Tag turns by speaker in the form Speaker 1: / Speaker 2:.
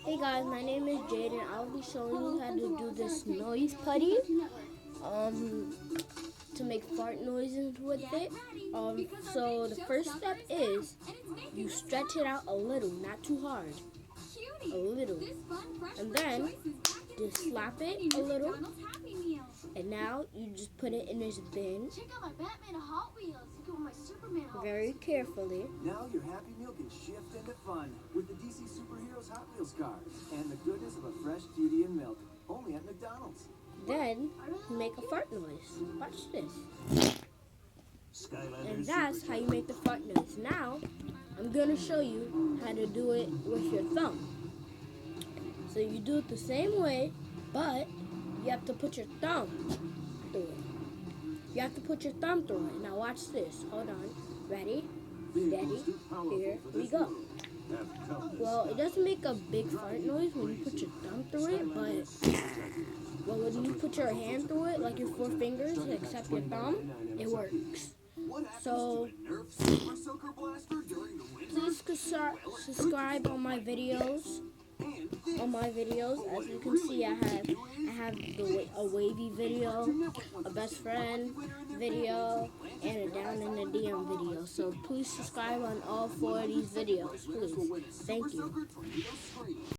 Speaker 1: Hey guys, my name is Jaden. I'll be showing you how to do this noise putty to make fart noises with it. So the first step is you stretch it out a little, not too hard, a little, and then just slap it a little, and now you just put it in this bin very carefully.
Speaker 2: Now your Happy Meal can shift into fun with the DC Superheroes Hot Wheels cars and the goodness of a fresh Judy and milk, only at McDonald's.
Speaker 1: Then you make a fart noise. Watch this. And that's how you make the fart noise. Now, I'm going to show you how to do it with your thumb. So you do it the same way, but you have to put your thumb through it. You have to put your thumb through it. Now watch this. Hold on. Ready? Steady. Here we go. Well, it doesn't make a big fart noise when you put your thumb through it, but when you put your hand through it, like your 4 fingers, except your thumb, it works. So, please subscribe on my videos. As you can see, I have a wavy video, a best friend video, and a down in the DM video. So please subscribe on all 4 of these videos, please. Thank you.